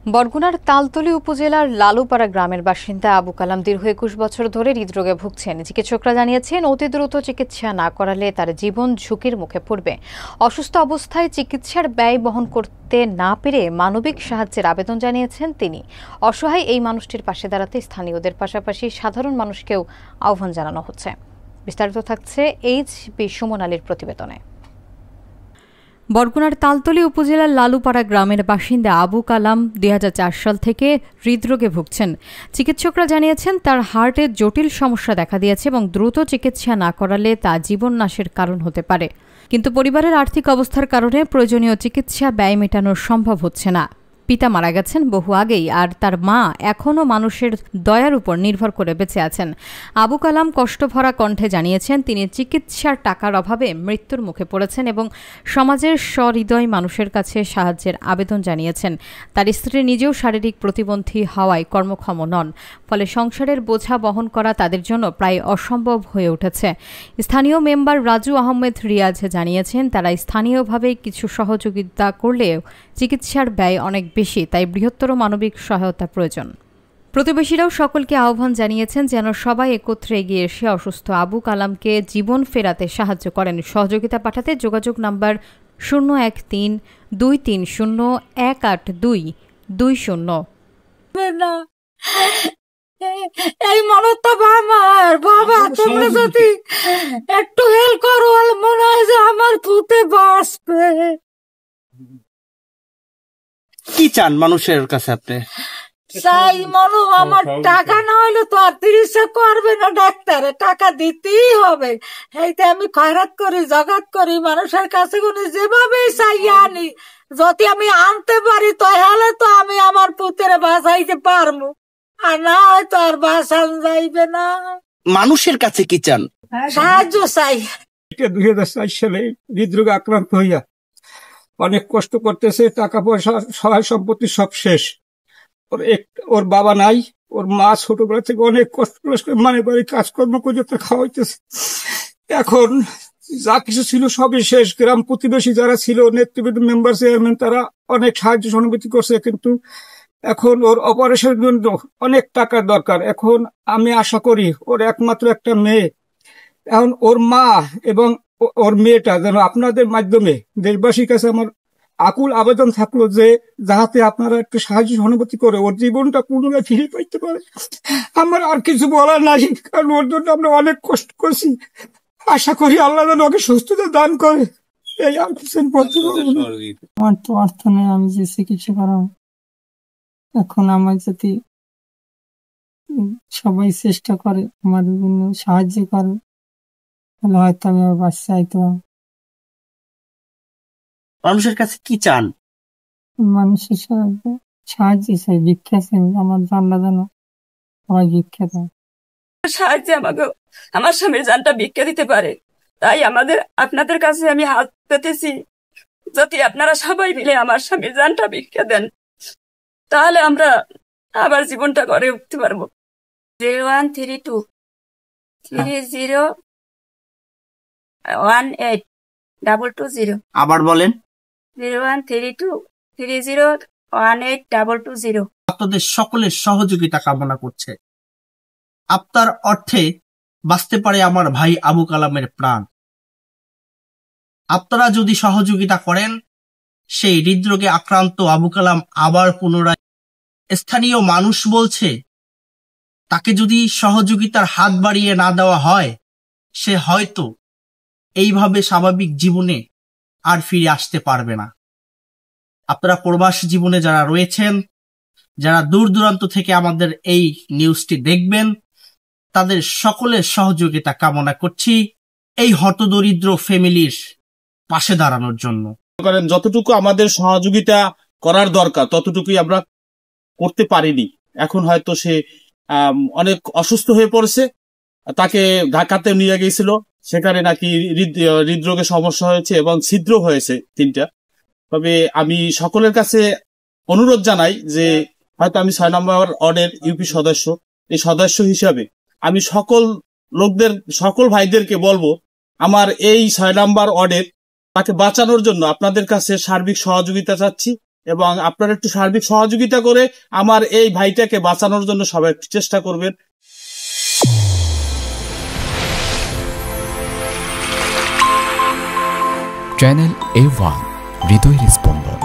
বরগুনার তালতলী উপজেলার লালুপাড়া গ্রামের বাসিন্দা আবু কালাম দীর্ঘ ২১ বছর ধরে হৃদরোগে ভুগছেন। চিকিৎসকরা জানিয়েছেন, অতি দ্রুত চিকিৎসা না করালে তার জীবন ঝুঁকির মুখে পড়বে। অসুস্থ অবস্থায় চিকিৎসার ব্যয় বহন করতে না পেরে মানবিক সাহায্যের আবেদন জানিয়েছেন তিনি। অসহায় এই মানুষটির পাশে দাঁড়াতে স্থানীয়দের পাশাপাশি সাধারণ মানুষকেও আহ্বান জানানো হচ্ছে। বিস্তারিত থাকছে এইচবি সুমন আলীর প্রতিবেদনে। বরগুনার তালতলী উপজেলার লালুপাড়া গ্রামের বাসিন্দা আবু কালাম ২০০৪ সাল থেকে হৃদরোগে ভুগছেন। চিকিৎসকরা জানিয়েছেন, তার হার্টের জটিল সমস্যা দেখা দিয়েছে এবং দ্রুত চিকিৎসা না করালে তা জীবন নাশের কারণ হতে পারে। কিন্তু পরিবারের আর্থিক অবস্থার কারণে প্রয়োজনীয় চিকিৎসা ব্যয় মেটানো সম্ভব হচ্ছে না। পিতা মারা গেছেন বহু আগেই, আর তার মা এখনও মানুষের দয়ার উপর নির্ভর করে বেঁচে আছেন। আবু কালাম কষ্টভরা কণ্ঠে জানিয়েছেন, তিনি চিকিৎসার টাকার অভাবে মৃত্যুর মুখে পড়েছেন এবং সমাজের সহৃদয় মানুষের কাছে সাহায্যের আবেদন জানিয়েছেন। তার স্ত্রী নিজেও শারীরিক প্রতিবন্ধী হওয়ায় কর্মক্ষম নন, ফলে সংসারের বোঝা বহন করা তাদের জন্য প্রায় অসম্ভব হয়ে উঠেছে। স্থানীয় মেম্বার রাজু আহমেদ রিয়াজ জানিয়েছেন, তারা স্থানীয়ভাবে কিছু সহযোগিতা করলেও চিকিৎসার ব্যয় অনেক বেশি, তাই বৃহত্তর মানবিক সহায়তা প্রয়োজন। প্রতিবেশীরাও সকলকে আহ্বান জানিয়েছেন যেন সবাই একত্রে এগিয়ে এসে অসুস্থ আবু কালামকে জীবন ফেরাতে সাহায্য করেন। সহযোগিতা পাঠাতে যোগাযোগ নাম্বার 01323018220। এই মনটা আমার বাবা, তোমরা যদি একটু হেল্প করো, মনে হয় যে আমার পুতে বাঁচবে। কি চান মানুষের কাছে আপনি? চাই মনো, আমার টাকা না হইলে তো আর চিকিৎসা করবে না ডাক্তারে, টাকা দিতেই হবে। এইটা আমি খয়রাত করি, জগাত করি মানুষের কাছে, কোনো যেভাবেই চাই আনি। যদি আমি আনতে পারি তাহলে তো আমি আমার পুত্রে বাঁচাইতে পারবো, আর না হয়তো আর বাঁচান যাইবে না। মানুষের কাছে কি চান? সাহায্য চাই। 2004 সালে হৃদরোগে আক্রান্ত হইয়া অনেক কষ্ট করতেছে, টাকা পয়সা সহায় সম্পত্তি সব শেষ। ওর বাবা নাই, ওর মা ছোটবেলা থেকে অনেক কষ্ট করে মানে বাড়ি কাজকর্ম করে খাওয়াইতেছে। এখন যা কিছু ছিল সবই শেষ। গ্রাম প্রতিবেশী যারা ছিল, নেতৃবৃন্দ, মেম্বার, চেয়ারম্যান, তারা অনেক সাহায্য সহানুভূতি করছে, কিন্তু এখন ওর অপারেশনের জন্য অনেক টাকার দরকার। এখন আমি আশা করি, ওর একমাত্র একটা মেয়ে, এখন ওর মা এবং ওর মেয়েটা যেন আপনাদের মাধ্যমে দেশবাসীর কাছে আমার আকুল আবেদন থাকলো যে যাহাতে আপনারা একটু সাহায্য সহানুভূতি করে ওর জীবনটা পুনরায় ফিরে পাইতে পারে। আমার আর কিছু বলার নাই, কারণ ওর জন্য আমরা অনেক কষ্ট করছি। আশা করি আল্লাহ যেন ওকে সুস্থতা দান করে। এই আর কিছু বলতে পারবো না। আমার তো অর্থ নেই, আমি যে চিকিৎসা করাবো। এখন আমার যদি সবাই চেষ্টা করে, আমার জন্য সাহায্য করে, তাহলে হয়তো আমি আমার বাচ্চা আইতে পারবো। মানুষের কাছে কি চান? মানুষের সাহায্য চাই, ভিক্ষা চাই, আমার জানলা জানো সবাই ভিক্ষা দেয়। সাহায্যে আমাকে আমার স্বামীর জানটা ভিক্ষা দিতে পারে, তাই আপনাদের কাছে আমি হাত পেতেছি। যদি আপনারা সবাই মিলে আমার স্বামীর জানটা ভিক্ষা দেন, তাহলে আমরা আবার জীবনটা গড়ে উঠতে পারবো। 013230182220। আবার বলেন। 013230182220। আপনাদের সকলের সহযোগিতা কামনা করছে। আপনার অর্থে বাঁচতে পারে আমার ভাই আবু কালামের প্রাণ। আপনারা যদি সহযোগিতা করেন, সেই হৃদরোগে আক্রান্ত আবু কালাম আবার পুনরায়, স্থানীয় মানুষ বলছে, তাকে যদি সহযোগিতার হাত বাড়িয়ে না দেওয়া হয়, সে হয়তো এইভাবে স্বাভাবিক জীবনে আর ফিরে আসতে পারবে না। আপনারা প্রবাসী জীবনে যারা রয়েছেন, যারা দূর দূরান্ত থেকে আমাদের এই নিউজটি দেখবেন, তাদের সকলের সহযোগিতা কামনা করছি এই হতদরিদ্র ফ্যামিলির পাশে দাঁড়ানোর জন্য। যতটুকু আমাদের সহযোগিতা করার দরকার ততটুকুই আমরা করতে পারিনি। এখন হয়তো সে অনেক অসুস্থ হয়ে পড়েছে, তাকে ঢাকাতে নিয়ে গিয়েছিল, সেখানে নাকি হৃদরোগের সমস্যা হয়েছে এবং ছিদ্র হয়েছে 3টা। তবে আমি সকলের কাছে অনুরোধ জানাই যে হয়তো আমি 6 নম্বর ওয়ার্ডের ইউপি সদস্য, এই সদস্য হিসাবে আমি সকল ভাইদেরকে বলবো, আমার এই 6 নম্বর ওয়ার্ডের তাকে বাঁচানোর জন্য আপনাদের কাছে সার্বিক সহযোগিতা চাচ্ছি। এবং আপনারা একটু সার্বিক সহযোগিতা করে আমার এই ভাইটাকে বাঁচানোর জন্য সবাই একটু চেষ্টা করবেন। চ্যানেল A1 হৃদয়ের স্পন্দন।